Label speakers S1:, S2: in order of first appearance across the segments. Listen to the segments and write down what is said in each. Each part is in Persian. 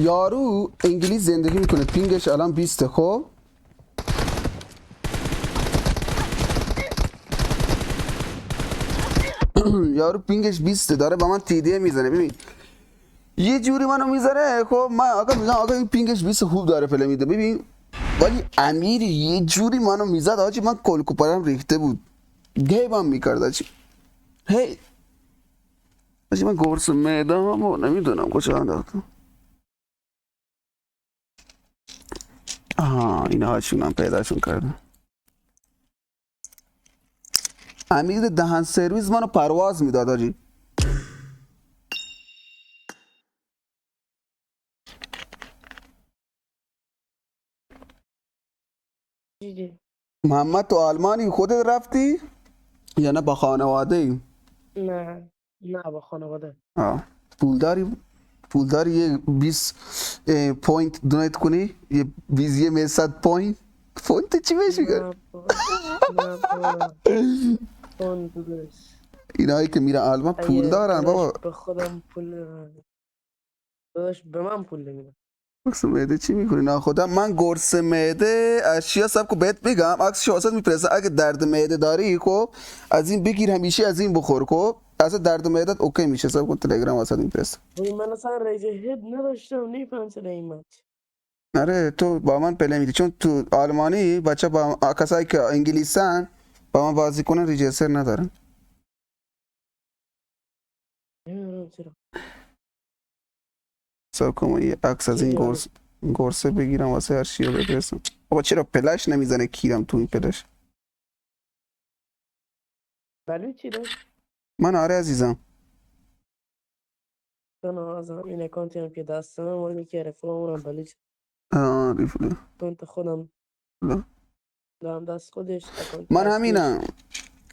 S1: یارو انگلیس زندگی میکنه، پینگش الان 20. خب یارو پینگش 20 داره با من تیدیه میزنه. ببین یه جوری منو میذاره. خب من آقا میگم آقا این پینگش 20 خوب داره پله میده. ببین ولی امیر یه جوری منو میزد آجی، من کلکوپرم ریخته بود، گیبم میکرد آجی. هی آجی من گرس معده‌مو نمیدونم کجا انداختم. آها اینا هاشونم پیداشون کردم. امیر دهن سرویس منو پرواز میداد آجی. محمد تو آلمانی خودت رفتی یا نه با خانواده ای؟
S2: نه با خانواده.
S1: پولداری یه 20 پوینت دونیت کنی، یه ویزیه می 100 پوینت چی بهش میگن؟
S2: نه پوند درست.
S1: اینایی که میرن آلمان پول دارن بابا.
S2: به خودم پول داداش به من پول نمیدن.
S1: عکس معده چی میکنی؟ نه خودم من گرس معده اشیا سب کو بهت بگم، عکس شواسط میپرسه اگه درد معده داری خب از این بگیر همیشه از این بخور. خب اصلا درد معدت اوکی میشه. سب کو تلگرام واسط میپرسه.
S2: من اصلا رایج هد نداشتم نمیفهم چرا این مچ.
S1: آره تو با من پله میدی چون تو آلمانی بچه با کسایی که انگلیسن با من بازی کنن ریجستر ندارن.
S2: نمیدونم چرا.
S1: سب کو یه عکس از این گرسه بگیرم واسه هر چی رو بفرستم. بابا چرا پلش نمیزنه کیرم تو این پلش؟
S2: بلوچی داشت؟
S1: من آره عزیزم.
S2: این اکانتی هم که دستم مال یکی رفیقمونم بلوچ.
S1: ریفله
S2: اکانت خودم دارم دست خودش. اکانت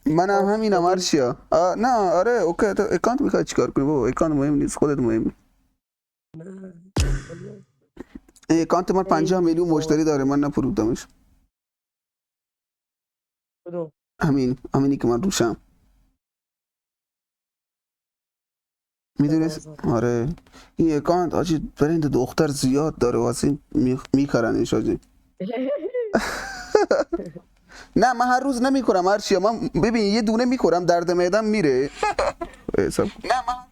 S1: من همینم ارشیا. نه آره اوکی. تو اکانت میخوای چیکار کنی بابا؟ اکانت مهم نیست، خودت مهمی.
S2: نه
S1: اکانت من 50 میلیون مشتری داره، من نفروختمش.
S2: کدوم؟
S1: همینی که من روشم. میدونست؟ آره این اکانت آجی برند دختر زیاد داره واسه میخرنش آجی. نه من هر روز نمیخورم هرچی. من ببین یه دونه میخورم درد معدم میره. نه من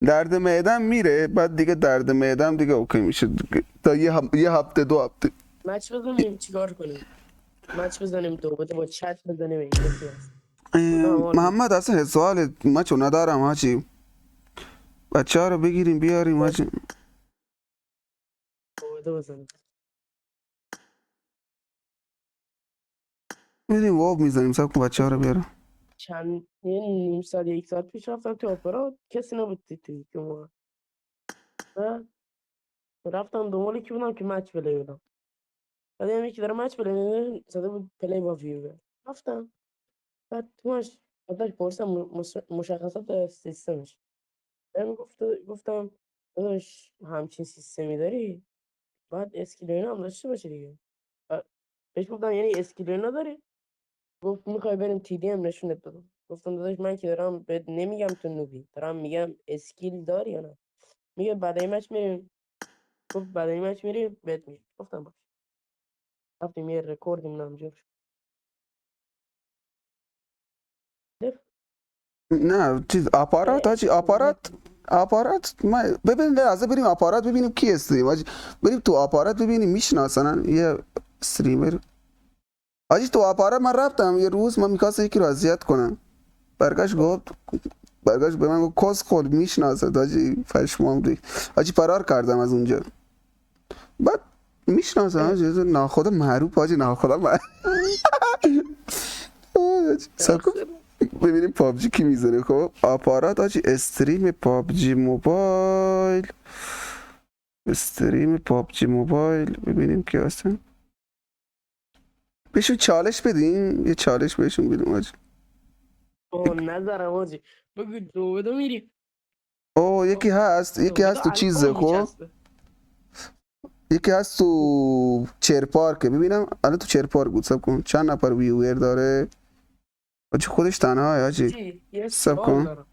S1: درد معدم میره بعد دیگه درد معدم دیگه اوکی میشه تا یه هفته 2 هفته.
S2: مچ بزنیم چیکار کنیم؟ مچ بزنیم دوباره با چت بزنیم انگلیسی هست.
S1: محمد اصلا سوال مچو ندارم هاچی. بچه ها رو بگیریم بیاریم هاچی.
S2: دوباره بزنیم.
S1: میدیم واب میزنیم سب کن بچه ها رو بیارم.
S2: چند نیم ساعت یک ساعت پیش رفتم تو اپرا کسی نبود توی که ما رفتم دنبال کی بودم که مچ پلی بودم. بعد هم یکی داره مچ پلی میده زده بود پلی با ویو. رفتم بعد توش ازش پرسیدم مشخصات سیستمش. بهم گفتم داداش همچین سیستمی داری باید اسکیل اینا هم داشته باشی دیگه. بهش گفتم یعنی اسکیل اینا داری؟ گفت میخوای بریم تی دی ام نشونت بدم. گفتم داداش من که دارم بهت نمیگم تو نوبی، دارم میگم اسکیل داری یا نه. میگه بعد این مچ میریم. گفت بعد این مچ میریم بهت میگم. گفتم باش. رفتیم یه رکوردیم نامجور شد.
S1: نه چیز آپارات هاچی آپارات ما ببین لحظه بریم آپارات ببینیم کی استریم هاچی. بریم تو آپارات ببینیم میشناسن یه استریمر. هاچی تو آپارات من رفتم یه روز من میخواستم یکی رو اذیت کنم. برگشت به من گفت کس خود میشناسه هاچی. پشمام ریخت هاچی. فرار کردم از اونجا. بعد میشناسه هاچی ناخدا معروف هاچی. ناخدا معروف سکو ببینیم پابجی کی میزنه. خب آپارات آجی استریم پابجی موبایل ببینیم کی هستن. بهشون چالش بدیم یه چالش بهشون بدیم آجی.
S2: نظرم آجی بگو دو میری.
S1: یکی هست تو چیزه. خب یکی هست تو چرپارکه ببینم الان تو چرپارک بود. سب کن چند نفر ویور داره آجی. خودش تنها آجی. سب کن